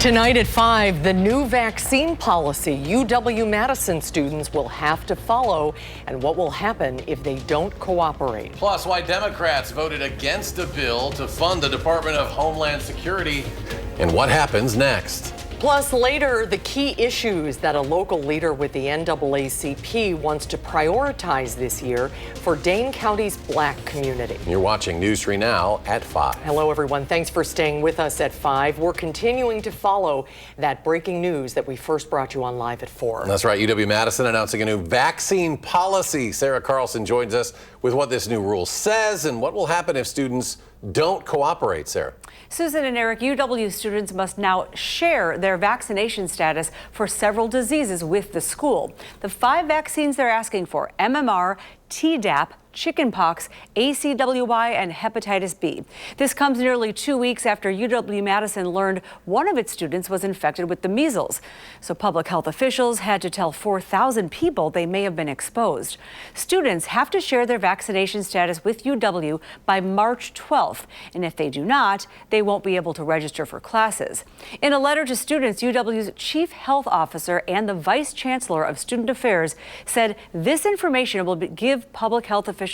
Tonight at 5, the new vaccine policy UW-Madison students will have to follow, and what will happen if they don't cooperate. Plus, why Democrats voted against a bill to fund the Department of Homeland Security, and what happens next. Plus, later, the key issues that a local leader with the NAACP wants to prioritize this year for Dane County's Black community. You're watching News 3 Now at 5. Hello, everyone. Thanks for staying with us at 5. We're continuing to follow that breaking news that we first brought you on live at 4. That's right. UW-Madison announcing a new vaccine policy. Sarah Carlson joins us with what this new rule says and what will happen if students don't cooperate. Sarah. Susan and Eric, UW students must now share their vaccination status for several diseases with the school. The 5 vaccines they're asking for: MMR, Tdap, chickenpox, ACWY, and hepatitis B. This comes nearly 2 weeks after UW-Madison learned one of its students was infected with the measles. So public health officials had to tell 4,000 people they may have been exposed. Students have to share their vaccination status with UW by March 12th, and if they do not, they won't be able to register for classes. In a letter to students, UW's chief health officer and the vice chancellor of student affairs said this information will give public health officials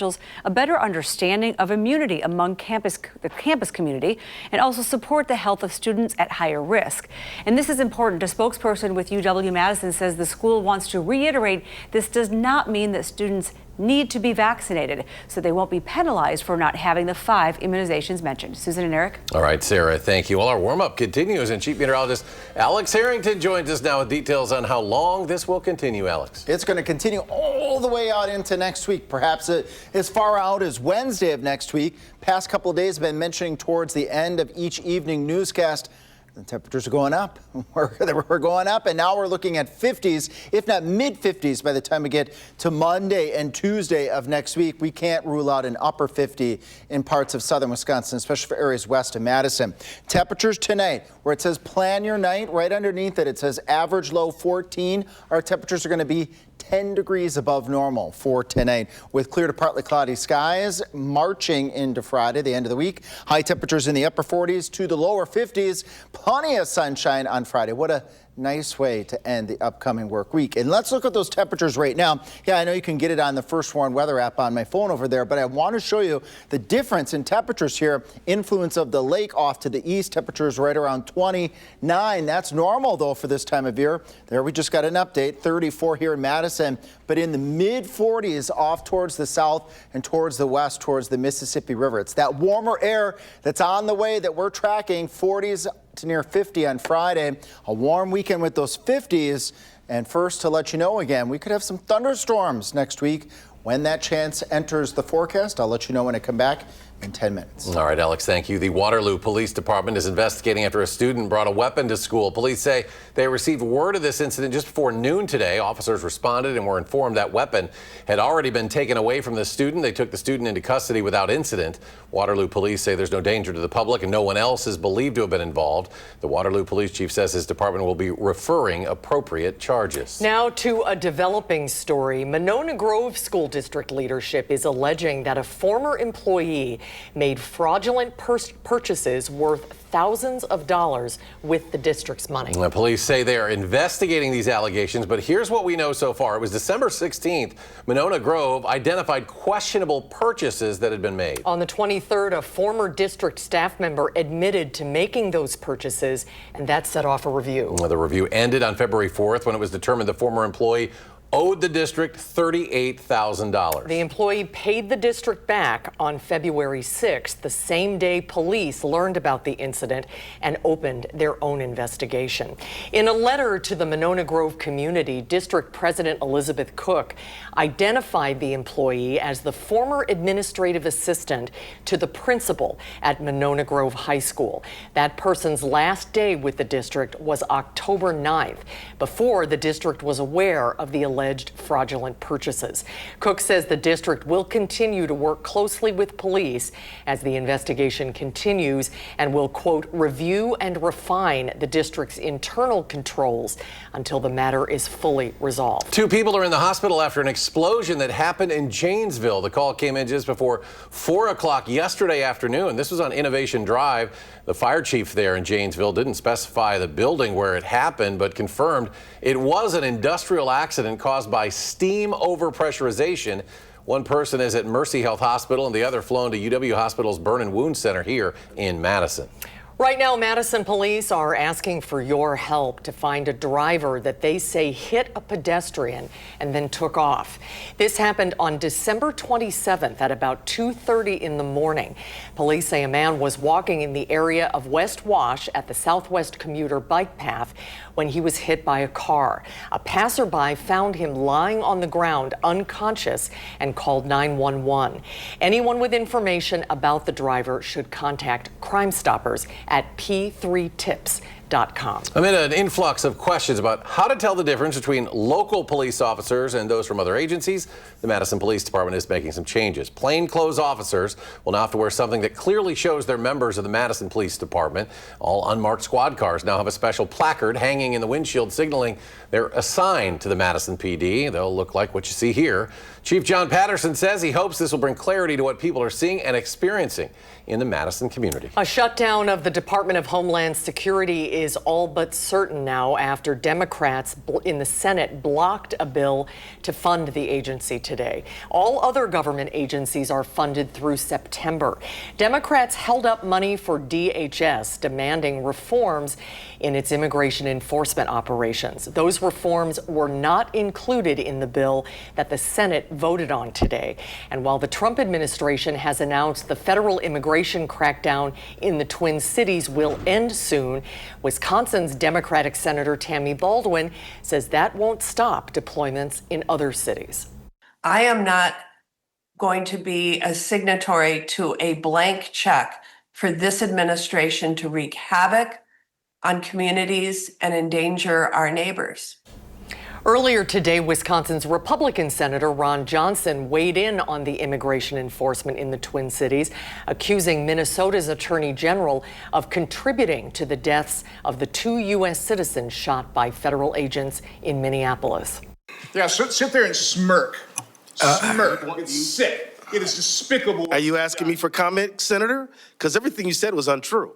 a better understanding of immunity among the campus community and also support the health of students at higher risk. And this is important. A spokesperson with UW-Madison says the school wants to reiterate this does not mean that students need to be vaccinated, so they won't be penalized for not having the 5 immunizations mentioned. Susan and Eric. All right, Sarah, thank you. Well, our warm-up continues, and Chief Meteorologist Alex Harrington joins us now with details on how long this will continue. Alex. It's going to continue all the way out into next week, perhaps as far out as Wednesday of next week. Past couple of days have been mentioning towards the end of each evening newscast. The temperatures are going up. We're going up, and now we're looking at 50s, if not mid-50s, by the time we get to Monday and Tuesday of next week. We can't rule out an upper 50 in parts of southern Wisconsin, especially for areas west of Madison. Temperatures tonight, where it says plan your night, right underneath it, it says average low 14. Our temperatures are going to be 10 degrees above normal for tonight, with clear to partly cloudy skies marching into Friday, the end of the week. High temperatures in the upper 40s to the lower 50s. Plenty of sunshine on Friday. What a nice way to end the upcoming work week. And let's look at those temperatures right now. Yeah, I know you can get it on the First Warn weather app on my phone over there, but I want to show you the difference in temperatures here. Influence of the lake off to the east, temperatures right around 29. That's normal, though, for this time of year. There, we just got an update, 34 here in Madison, but in the mid 40s off towards the south and towards the west, towards the Mississippi River. It's that warmer air that's on the way that we're tracking, 40s to near 50 on Friday. A warm weekend with those 50s. And first, to let you know again, we could have some thunderstorms next week. When that chance enters the forecast, I'll let you know when I come back in 10 minutes. All right, Alex, thank you. The Waterloo Police Department is investigating after a student brought a weapon to school. Police say they received word of this incident just before noon today. Officers responded and were informed that weapon had already been taken away from the student. They took the student into custody without incident. Waterloo Police say there's no danger to the public and no one else is believed to have been involved. The Waterloo Police Chief says his department will be referring appropriate charges. Now to a developing story. Monona Grove School District leadership is alleging that a former employee made fraudulent purchases worth thousands of dollars with the district's money. The police say they are investigating these allegations, but here's what we know so far. It was December 16th. Monona Grove identified questionable purchases that had been made. On the 23rd, a former district staff member admitted to making those purchases, and that set off a review. The review ended on February 4th when it was determined the former employee owed the district $38,000. The employee paid the district back on February 6th, the same day police learned about the incident and opened their own investigation. In a letter to the Monona Grove community, District President Elizabeth Cook identified the employee as the former administrative assistant to the principal at Monona Grove High School. That person's last day with the district was October 9th, before the district was aware of the alleged alleged fraudulent purchases. Cook says the district will continue to work closely with police as the investigation continues and will, quote, review and refine the district's internal controls until the matter is fully resolved. 2 people are in the hospital after an explosion that happened in Janesville. The call came in just before 4 o'clock yesterday afternoon. This was on Innovation Drive. The fire chief there in Janesville didn't specify the building where it happened, but confirmed it was an industrial accident caused by steam overpressurization. One person is at Mercy Health Hospital and the other flown to UW Hospital's Burn and Wound Center here in Madison. Right now, Madison police are asking for your help to find a driver that they say hit a pedestrian and then took off. This happened on December 27th at about 2:30 in the morning. Police say a man was walking in the area of West Wash at the Southwest commuter bike path when he was hit by a car. A passerby found him lying on the ground unconscious and called 911. Anyone with information about the driver should contact Crime Stoppers at p3tips.com. Amid an influx of questions about how to tell the difference between local police officers and those from other agencies, the Madison Police Department is making some changes. Plainclothes officers will now have to wear something that clearly shows they're members of the Madison Police Department. All unmarked squad cars now have a special placard hanging in the windshield signaling they're assigned to the Madison PD. They'll look like what you see here. Chief John Patterson says he hopes this will bring clarity to what people are seeing and experiencing in the Madison community. A shutdown of the Department of Homeland Security is all but certain now after Democrats in the Senate blocked a bill to fund the agency today. All other government agencies are funded through September. Democrats held up money for DHS, demanding reforms in its immigration enforcement operations. Those reforms were not included in the bill that the Senate voted on today. And while the Trump administration has announced the federal immigration crackdown in the Twin Cities will end soon, Wisconsin's Democratic Senator Tammy Baldwin says that won't stop deployments in other cities. I am not going to be a signatory to a blank check for this administration to wreak havoc on communities and endanger our neighbors. Earlier today, Wisconsin's Republican Senator Ron Johnson weighed in on the immigration enforcement in the Twin Cities, accusing Minnesota's Attorney General of contributing to the deaths of the 2 U.S. citizens shot by federal agents in Minneapolis. Yeah, sit there and smirk. Smirk. It's sick. It is despicable. Are you asking me for comment, Senator? Because everything you said was untrue.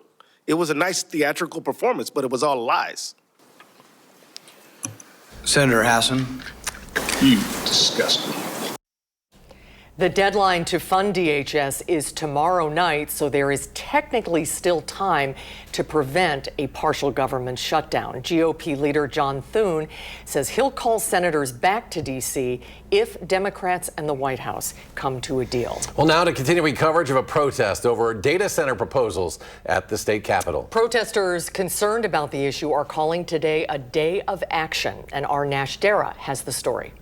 It was a nice theatrical performance, but it was all lies. Senator Hassan. You disgust me. The deadline to fund DHS is tomorrow night, so there is technically still time to prevent a partial government shutdown. GOP leader John Thune says he'll call senators back to D.C. if Democrats and the White House come to a deal. Well, now to continuing coverage of a protest over data center proposals at the state capitol. Protesters concerned about the issue are calling today a day of action, and our Nash Dara has the story.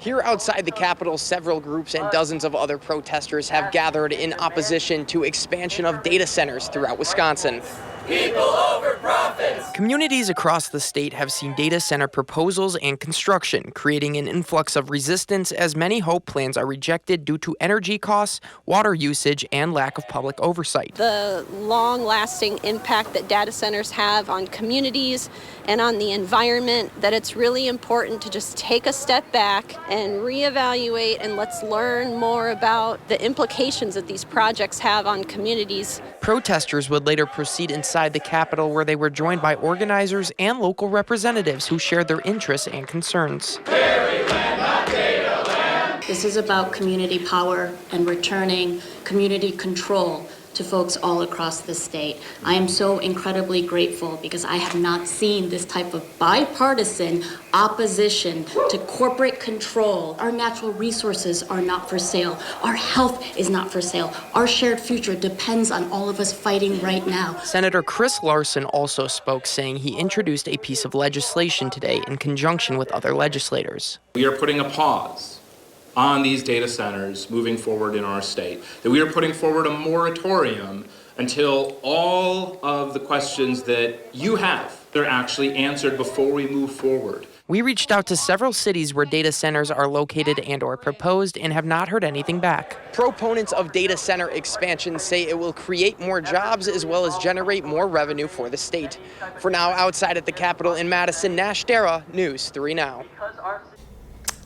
Here outside the Capitol, several groups and dozens of other protesters have gathered in opposition to expansion of data centers throughout Wisconsin. People over profits. Communities across the state have seen data center proposals and construction, creating an influx of resistance as many hope plans are rejected due to energy costs, water usage, and lack of public oversight. The long-lasting impact that data centers have on communities and on the environment, that it's really important to just take a step back and reevaluate, and let's learn more about the implications that these projects have on communities. Protesters would later proceed inside the Capitol, where they were joined by organizers and local representatives who shared their interests and concerns. This is about community power and returning community control to folks all across the state. I am so incredibly grateful because I have not seen this type of bipartisan opposition to corporate control. Our natural resources are not for sale. Our health is not for sale. Our shared future depends on all of us fighting right now. Senator Chris Larson also spoke, saying he introduced a piece of legislation today in conjunction with other legislators. We are putting a pause on these data centers moving forward in our state, that we are putting forward a moratorium until all of the questions that you have are actually answered before we move forward. We reached out to several cities where data centers are located and/or proposed and have not heard anything back. Proponents of data center expansion say it will create more jobs as well as generate more revenue for the state. For now, outside at the Capitol in Madison, Nash Dara, News 3 Now.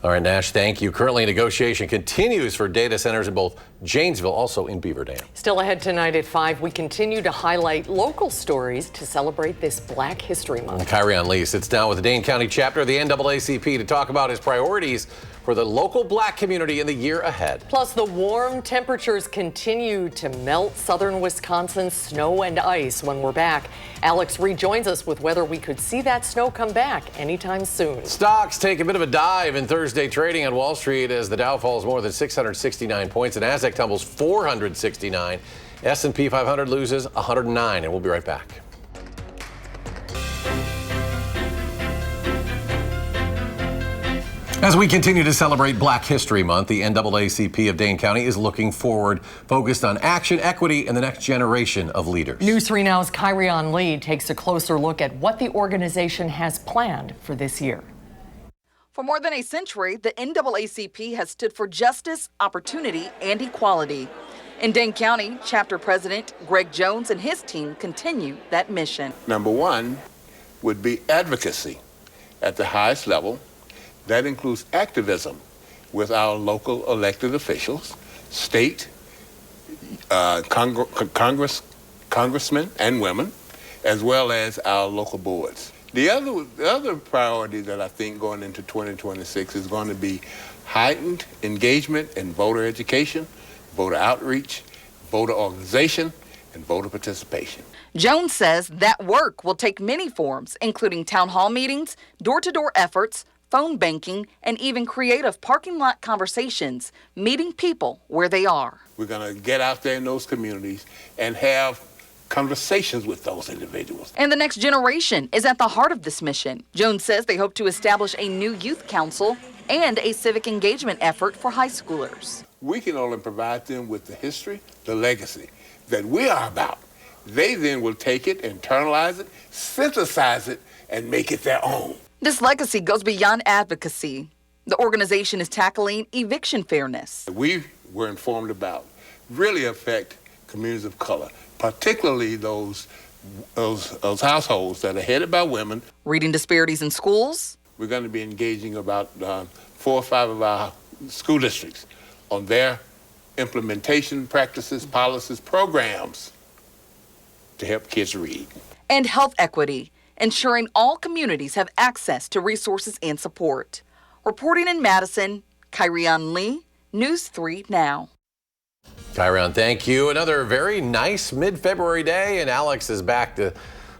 All right, Nash, thank you. Currently, negotiation continues for data centers in both Janesville, also in Beaver Dam. Still ahead tonight at 5, we continue to highlight local stories to celebrate this Black History Month. Kyrion Lee sits down with the Dane County chapter of the NAACP to talk about his priorities for the local Black community in the year ahead. Plus, the warm temperatures continue to melt southern Wisconsin's snow and ice. When we're back, Alex rejoins us with whether we could see that snow come back anytime soon. Stocks take a bit of a dive in Thursday trading on Wall Street as the Dow falls more than 669 points and Nasdaq tumbles 469. S&P 500 loses 109, and we'll be right back. As we continue to celebrate Black History Month, the NAACP of Dane County is looking forward, focused on action, equity, and the next generation of leaders. News 3 Now's Kyrion Lee takes a closer look at what the organization has planned for this year. For more than a century, the NAACP has stood for justice, opportunity, and equality. In Dane County, chapter president Greg Jones and his team continue that mission. Number one would be advocacy at the highest level. That includes activism with our local elected officials, state, congressmen and women, as well as our local boards. The other priority that I think going into 2026 is going to be heightened engagement in voter education, voter outreach, voter organization, and voter participation. Jones says that work will take many forms, including town hall meetings, door-to-door efforts, phone banking, and even creative parking lot conversations, meeting people where they are. We're going to get out there in those communities and have conversations with those individuals. And the next generation is at the heart of this mission. Jones says they hope to establish a new youth council and a civic engagement effort for high schoolers. We can only provide them with the history, the legacy that we are about. They then will take it, internalize it, synthesize it, and make it their own. This legacy goes beyond advocacy. The organization is tackling eviction fairness. We were informed about really affect communities of color, particularly those households that are headed by women. Reading disparities in schools. We're going to be engaging about 4 or 5 of our school districts on their implementation practices, policies, programs to help kids read. And health equity, ensuring all communities have access to resources and support. Reporting in Madison, Kyrion Lee, News 3 Now. Kyrion, thank you. Another very nice mid-February day, and Alex is back to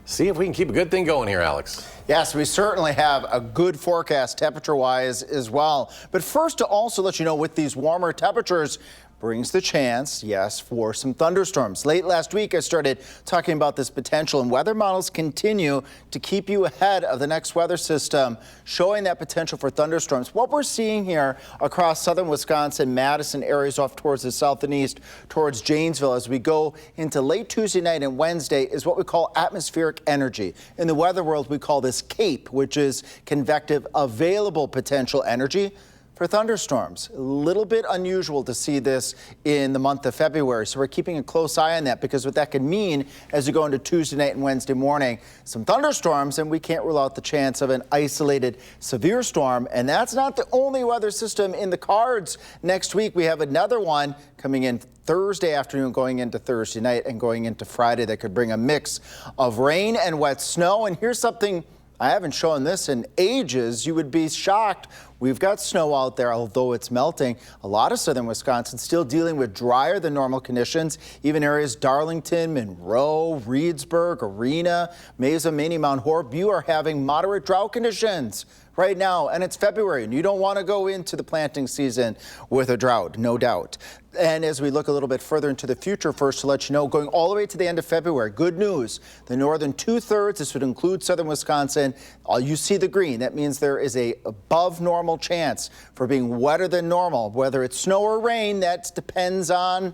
see if we can keep a good thing going here, Alex. Yes, we certainly have a good forecast temperature-wise as well. But first, to also let you know, with these warmer temperatures, brings the chance, yes, for some thunderstorms. Late last week, I started talking about this potential, and weather models continue to keep you ahead of the next weather system, showing that potential for thunderstorms. What we're seeing here across southern Wisconsin, Madison, areas off towards the south and east, towards Janesville, as we go into late Tuesday night and Wednesday, is what we call atmospheric energy. In the weather world, we call this CAPE, which is convective available potential energy for thunderstorms. A little bit unusual to see this in the month of February, so we're keeping a close eye on that, because what that could mean as we go into Tuesday night and Wednesday morning, some thunderstorms, and we can't rule out the chance of an isolated severe storm. And that's not the only weather system in the cards. Next week, we have another one coming in Thursday afternoon, going into Thursday night, and going into Friday that could bring a mix of rain and wet snow. And here's something I haven't shown this in ages. You would be shocked. We've got snow out there, although it's melting. A lot of southern Wisconsin still dealing with drier than normal conditions. Even areas Darlington, Monroe, Reedsburg, Arena, Mesa, Maney, Mount Horeb, you are having moderate drought conditions right now, and it's February, and you don't want to go into the planting season with a drought, no doubt. And as we look a little bit further into the future, first to let you know, going all the way to the end of February, good news, the northern 2/3, this would include southern Wisconsin, you see the green. That means there is a above normal chance for being wetter than normal. Whether it's snow or rain, that depends on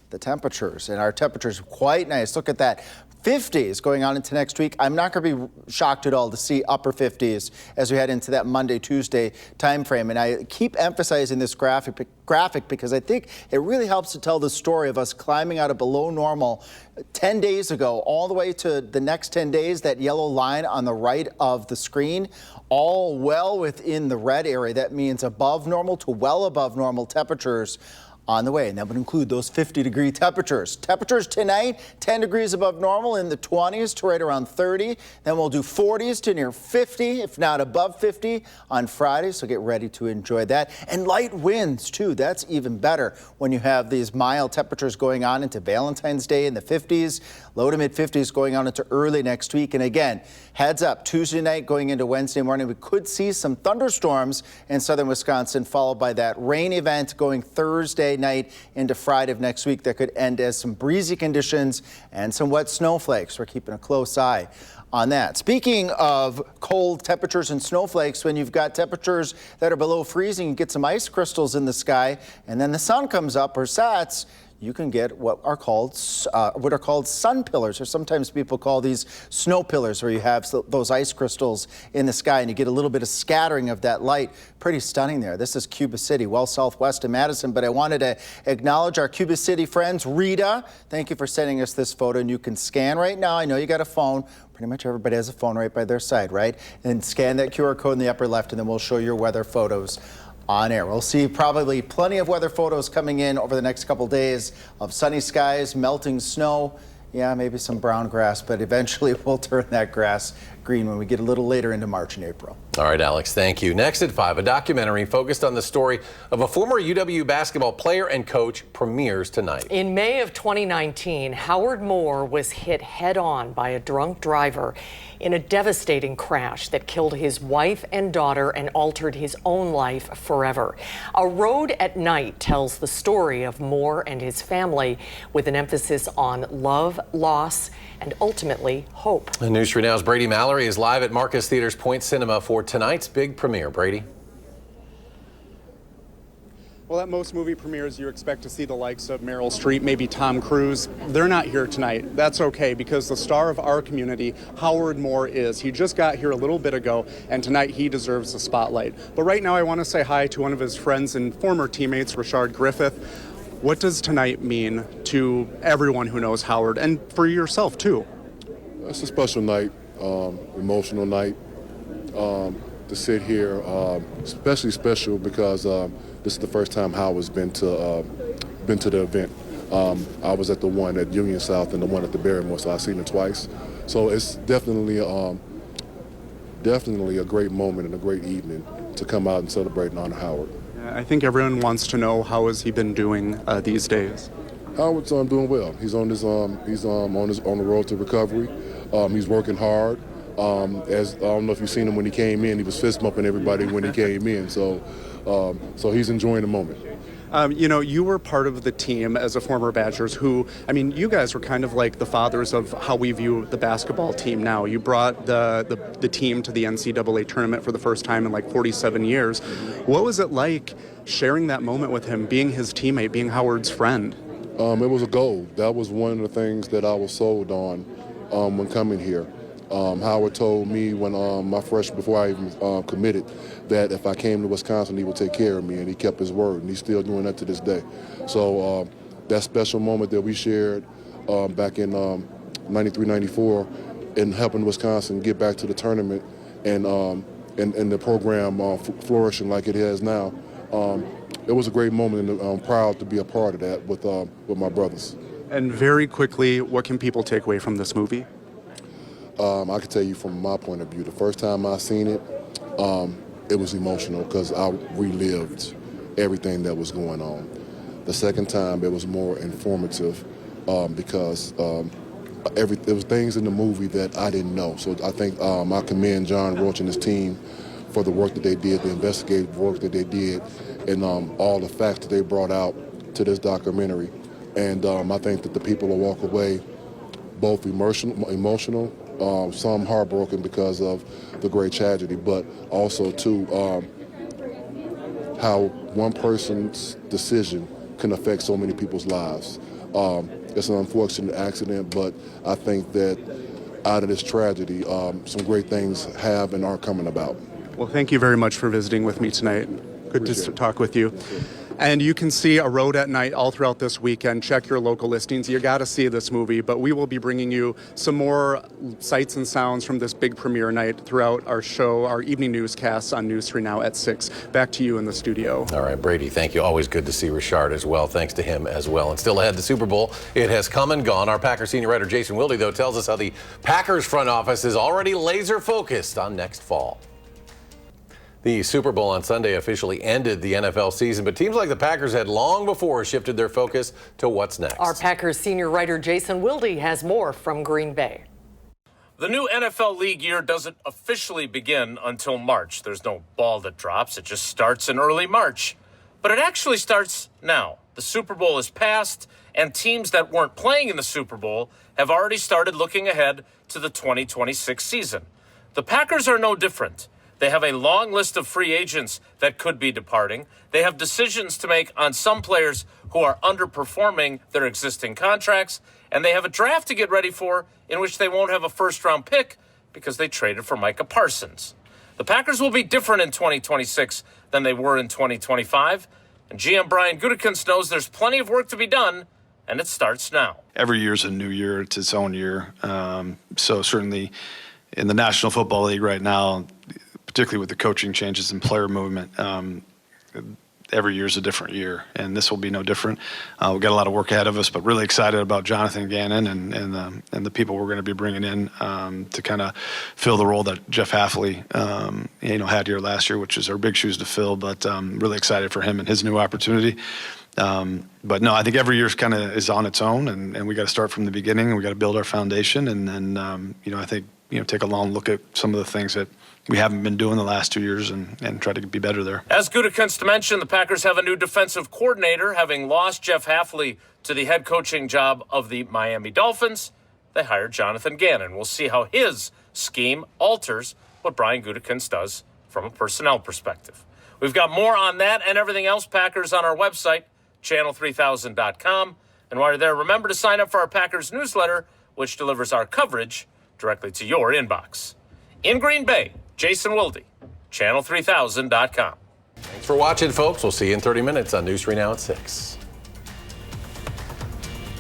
the temperatures, and our temperatures quite nice. Look at that. 50s going on into next week. I'm not going to be shocked at all to see upper 50s as we head into that Monday, Tuesday time frame. And I keep emphasizing this graphic because I think it really helps to tell the story of us climbing out of below normal 10 days ago all the way to the next 10 days. That yellow line on the right of the screen, all well within the red area. That means above normal to well above normal temperatures on the way, and that would include those 50-degree temperatures. Temperatures tonight, 10 degrees above normal, in the 20s to right around 30. Then we'll do 40s to near 50, if not above 50 on Friday, so get ready to enjoy that. And light winds, too. That's even better when you have these mild temperatures going on into Valentine's Day in the 50s, low to mid-50s going on into early next week. And again, heads up, Tuesday night going into Wednesday morning, we could see some thunderstorms in southern Wisconsin, followed by that rain event going Thursday night into Friday of next week that could end as some breezy conditions and some wet snowflakes. We're keeping a close eye on that. Speaking of cold temperatures and snowflakes, when you've got temperatures that are below freezing, you get some ice crystals in the sky, and then the sun comes up or sets, you can get what are called sun pillars, or sometimes people call these snow pillars, where you have those ice crystals in the sky and you get a little bit of scattering of that light. Pretty stunning there. This is Cuba City, well southwest of Madison, but I wanted to acknowledge our Cuba City friends. Rita, thank you for sending us this photo, and you can scan right now. I know you got a phone. Pretty much everybody has a phone right by their side, right? And scan that QR code in the upper left, and then we'll show your weather photos on air. We'll see probably plenty of weather photos coming in over the next couple days of sunny skies, melting snow, yeah, maybe some brown grass, but eventually we'll turn that grass green when we get a little later into March and April. All right, Alex, thank you. Next at 5, a documentary focused on the story of a former UW basketball player and coach premieres tonight. In May of 2019, Howard Moore was hit head-on by a drunk driver in a devastating crash that killed his wife and daughter and altered his own life forever. A Road at Night tells the story of Moore and his family, with an emphasis on love, loss, and ultimately hope. And News 3 Now's Brady Mallory is live at Marcus Theater's Point Cinema for tonight's big premiere. Brady? Well, at most movie premieres, you expect to see the likes of Meryl Streep, maybe Tom Cruise. They're not here tonight. That's okay, because the star of our community, Howard Moore, is. He just got here a little bit ago, and tonight he deserves the spotlight. But right now, I want to say hi to one of his friends and former teammates, Rashard Griffith. What does tonight mean to everyone who knows Howard, and for yourself, too? It's a special night, emotional night. To sit here, especially special because this is the first time Howard's been to the event. I was at the one at Union South and the one at the Barrymore, so I've seen it twice. So it's definitely a great moment and a great evening to come out and celebrate and honor Howard. I think everyone wants to know, how has he been doing these days? Howard's doing well. He's on the road to recovery. He's working hard. As I don't know if you've seen him when he came in, he was fist bumping everybody when he came in. So he's enjoying the moment. You know, you were part of the team as a former Badgers who, I mean, you guys were kind of like the fathers of how we view the basketball team now. You brought the team to the NCAA tournament for the first time in like 47 years. What was it like sharing that moment with him, being his teammate, being Howard's friend? It was a goal. That was one of the things that I was sold on when coming here. Howard told me when before I even committed, that if I came to Wisconsin, he would take care of me, and he kept his word, and he's still doing that to this day. So that special moment that we shared back in 93, 94, in helping Wisconsin get back to the tournament and the program flourishing like it has now, it was a great moment, and I'm proud to be a part of that with my brothers. And very quickly, what can people take away from this movie? I can tell you from my point of view, the first time I seen it, it was emotional because I relived everything that was going on. The second time, it was more informative because there was things in the movie that I didn't know. So I think I commend John Roach and his team for the work that they did, the investigative work that they did, and all the facts that they brought out to this documentary. And I think that the people will walk away both emotional, some heartbroken because of the great tragedy, but also too how one person's decision can affect so many people's lives. It's an unfortunate accident, but I think that out of this tragedy, some great things have and are coming about. Well, thank you very much for visiting with me tonight. Good to talk with you. And you can see A Road at Night all throughout this weekend. Check your local listings. You got to see this movie, but we will be bringing you some more sights and sounds from this big premiere night throughout our show, our evening newscasts on News 3 Now at 6. Back to you in the studio. All right, Brady, thank you. Always good to see Richard as well. Thanks to him as well. And still ahead, the Super Bowl. It has come and gone. Our Packers senior writer Jason Wilde, though, tells us how the Packers front office is already laser focused on next fall. The Super Bowl on Sunday officially ended the NFL season, but teams like the Packers had long before shifted their focus to what's next. Our Packers senior writer Jason Wilde has more from Green Bay. The new NFL league year doesn't officially begin until March. There's no ball that drops. It just starts in early March. But it actually starts now. The Super Bowl is past, and teams that weren't playing in the Super Bowl have already started looking ahead to the 2026 season. The Packers are no different. They have a long list of free agents that could be departing. They have decisions to make on some players who are underperforming their existing contracts. And they have a draft to get ready for in which they won't have a first-round pick because they traded for Micah Parsons. The Packers will be different in 2026 than they were in 2025. And GM Brian Gutekunst knows there's plenty of work to be done, and it starts now. Every year's a new year. It's its own year. So certainly in the National Football League right now, particularly with the coaching changes and player movement, every year is a different year, and this will be no different. We've got a lot of work ahead of us, but really excited about Jonathan Gannon and the people we're going to be bringing in to kind of fill the role that Jeff Hafley had here last year, which is our big shoes to fill. But really excited for him and his new opportunity. But no, I think every year is on its own, and we got to start from the beginning, and we got to build our foundation, and then I think take a long look at some of the things that we haven't been doing the last 2 years and try to be better there. As Gutekunst mentioned, the Packers have a new defensive coordinator. Having lost Jeff Hafley to the head coaching job of the Miami Dolphins, they hired Jonathan Gannon. We'll see how his scheme alters what Brian Gutekunst does from a personnel perspective. We've got more on that and everything else Packers on our website, channel3000.com. And while you're there, remember to sign up for our Packers newsletter, which delivers our coverage directly to your inbox. In Green Bay, Jason Wilde, channel3000.com. Thanks for watching, folks. We'll see you in 30 minutes on News 3 Now at 6.